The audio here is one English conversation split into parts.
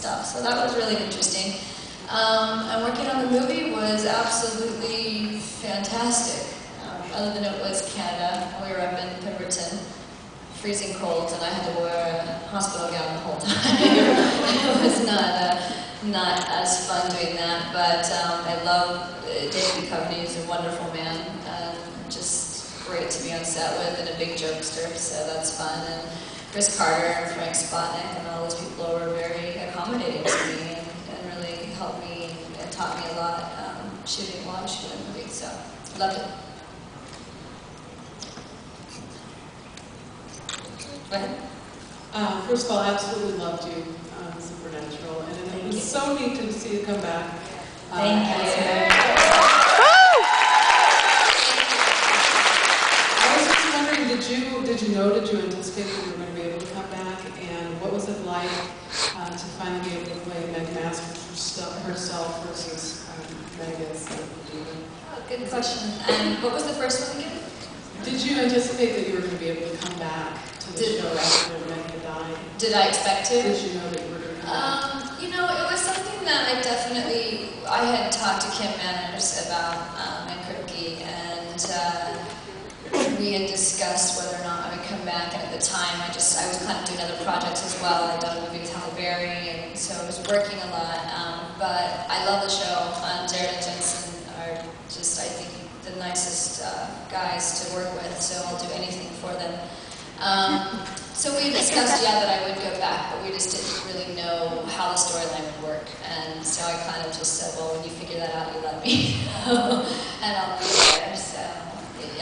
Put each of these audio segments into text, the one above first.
stuff. So that was really interesting. And working on the movie was absolutely fantastic. Other than it was Canada, we were up in Pemberton, freezing cold, and I had to wear a hospital gown the whole time. It was not as fun doing that, but I love David Duchovny. He's a wonderful man, and just great to be on set with, and a big jokester, so that's fun. And Chris Carter and Frank Spotnik and all those people were very accommodating to me and really helped me and taught me a lot shooting while I was shooting the movie, so loved it. Go ahead. First of all, I absolutely loved you, Supernatural, and it was so neat to see you come back. Thank you. I was just wondering, did you anticipate that you were going to be able to come back, and what was it like to finally be able to play Meg Masters herself versus Meg as the demon? Oh, good question. And what was the first one again? Did you anticipate that you were going to be able to come back to the show after Meg had died? Did I expect to? Did you know that you were going to come back? You know, it was something that I had talked to Kim Manners about and Kripke, and we had discussed whether or not I would come back, and at the time I was kind of doing other projects as well. I'd done a movie with Halle Berry, and so I was working a lot, but I love the show. Jared and Jensen are just, I think, the nicest guys to work with, so I'll do anything for them. So we discussed, that I would go back, but we just didn't really know how the storyline would work, and so I kind of just said, well, when you figure that out, you let me know, and I'll be there. So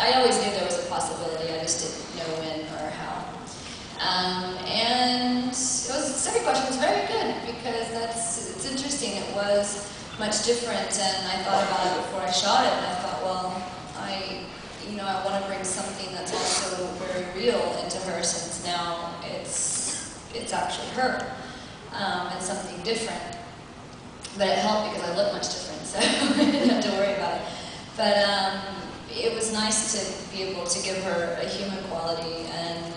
I always knew there was a possibility, I just didn't know when or how. And the second question was very good, because it's interesting. It was much different, and I thought about it before I shot it, and I thought, well, I want to bring something that's also very real into her, since now it's actually her, and something different. But it helped because I look much different, so I didn't have to worry about it. But it was nice to be able to give her a human quality and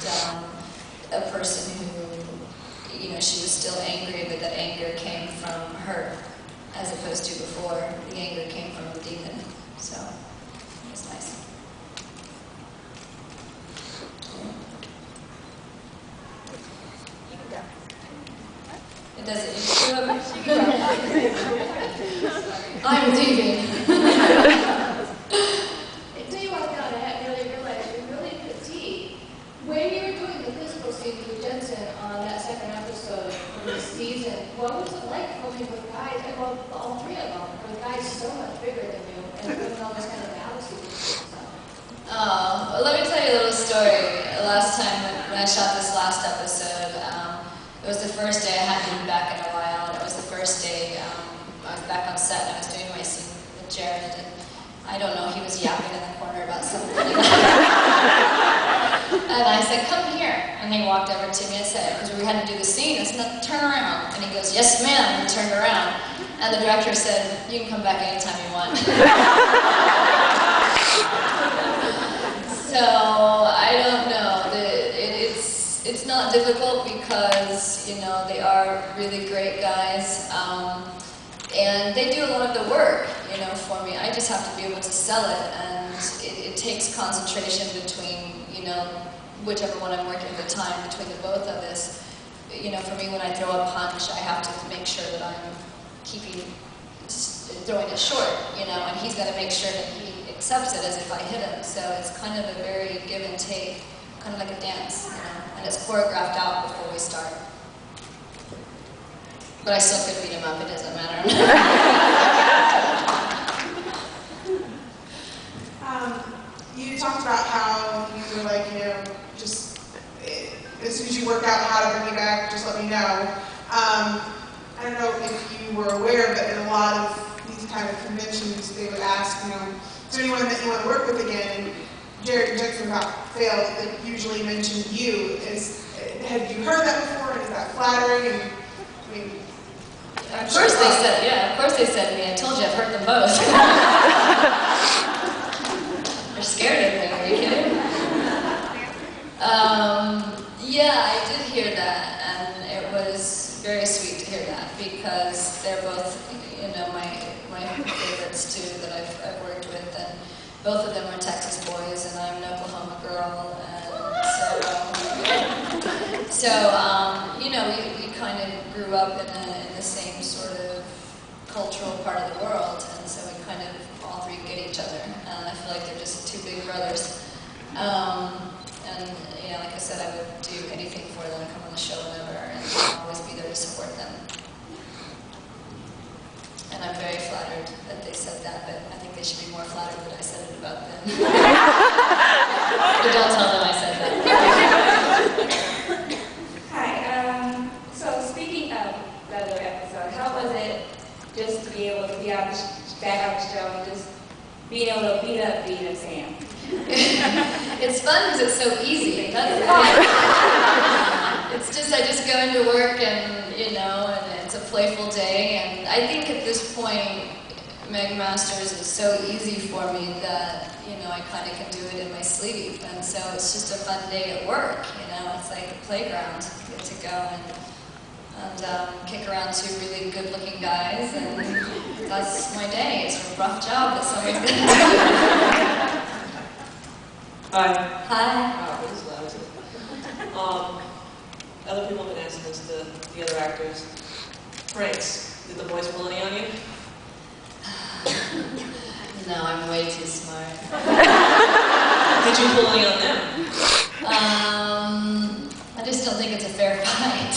a person who, she was still angry, but that anger came from her, as opposed to before, the anger came from a demon. So it was nice. It doesn't. I'm leaving. I tell you what, God, I hadn't really realized you're really petite. When you were doing the physical scenes with Jensen on that second episode of this season, what was it like filming with guys? Well, all three of them, with guys so much bigger than you, and doing all this kind of battlesuit stuff. Well, let me tell you a little story. Last time when I shot this last episode, it was the first day I hadn't been back in a while. It was the first day I was back on set and I was doing my scene with Jared, and I don't know, he was yapping in the corner about something. And I said, come here. And he walked over to me and said, because we had to do the scene, I said, turn around. And he goes, yes ma'am, and turned around. And the director said, you can come back anytime you want. So, I don't know. It's not difficult because, they are really great guys. And they do a lot of the work, for me. I just have to be able to sell it, and it takes concentration between, whichever one I'm working at the time, between the both of us. For me, when I throw a punch, I have to make sure that I'm throwing it short, and he's got to make sure that he accepts it as if I hit him. So it's kind of a very give and take, kind of like a dance, and it's choreographed out before we start. But I still could beat him up, it doesn't matter. You talked about how you were like, just as soon as you work out how to bring you back, just let me know. I don't know if you were aware, but in a lot of these kind of conventions, they would ask, is there anyone that you want to work with again? And Jared and Jensen got failed. They usually mention you. Have you heard that before? And is that flattering? And Of course they said to me, I told you I've hurt them both. They're scared of me, are you kidding? Yeah, I did hear that, and it was very sweet to hear that, They're both, you know, my favorites too that I've worked with, and both of them are Texas boys, and I'm an Oklahoma girl, and so you know, we kind of grew up in the same sort of cultural part of the world, and so we kind of all three get each other, and I feel like they're just two big brothers. And yeah, like I said, I would do anything for them, come on the show whenever, and I'll always be there to support them. And I'm very flattered that they said that, but I think they should be more flattered that I said it about them. But don't tell them I said that. Hi, so speaking of the other episode, how was it just to be able to be back on the show and just being able to beat up Sam? It's fun because it's so easy. That's the thing. It's just, I just go into work and, you know, and it's a playful day. And I think at this point, Meg Masters is so easy for me that, you know, I kind of can do it in my sleep. And so it's just a fun day at work, you know. It's like a playground. You get to go and kick around two really good-looking guys, and that's my day. It's a rough job that somebody's going to do. Hi. Hi. Wow, this is loud. Other people have been asking this, the other actors. Pranks. Did the boys pull any on you? No, I'm way too smart. Did you pull any on them? I just don't think it's a fair fight.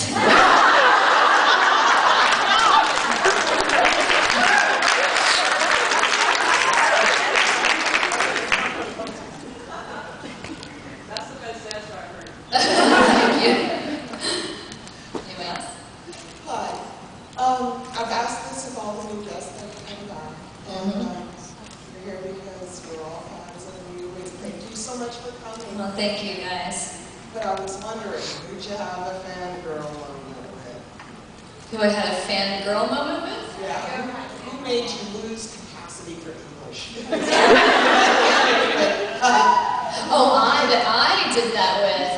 That's the best answer I've heard. Thank you. Anyone else? Hi. I've asked this of all the new guests that have come back. And we're here because we're all fans of you. And thank you so much for coming. Well, thank you guys. But I was wondering, did you have a fangirl moment with? Who I had a fangirl moment with? Yeah. Who made you lose capacity for English? Oh, that I did that with.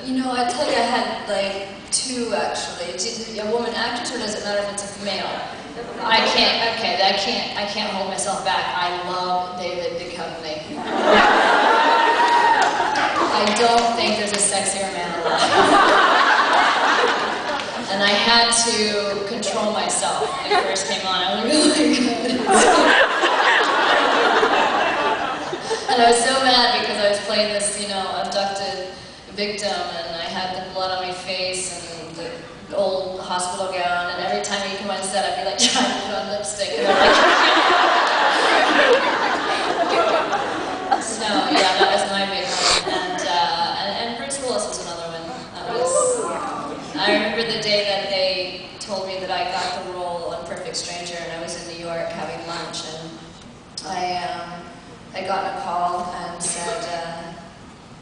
You know, I tell you, I had like two actually. A woman actress, or does it matter if it's a male? I can't hold myself back. I love David Duchovny. I don't think there's a sexier man alive. And I had to control myself when it first came on. I was like, oh my God. And I was so mad because I was playing this, you know, abducted victim, and I had the blood on my face and the old hospital gown, and every time you come on set, I'd be like trying to put on lipstick, and I'm like, so yeah, that was my big one. And Bruce Willis was another one. I remember the day that they told me that I got the role on Perfect Stranger, and I was in New York having lunch, and I got a call and said,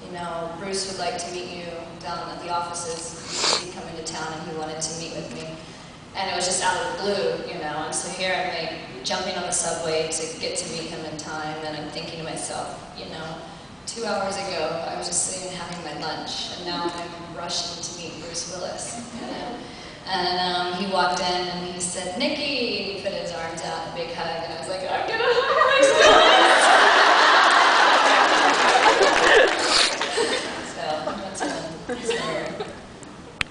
you know, Bruce would like to meet you down at the offices. He's coming to town and he wanted to meet with me. And it was just out of the blue, you know, and so here I'm like jumping on the subway to get to meet him in time, and I'm thinking to myself, you know, 2 hours ago I was just sitting and having my lunch, and now I'm rushing to meet Bruce Willis, you know. And he walked in and he said, Nikki, and he put his arms out, a big hug, and I was like, I'm gonna hug Bruce Willis. So that's a story.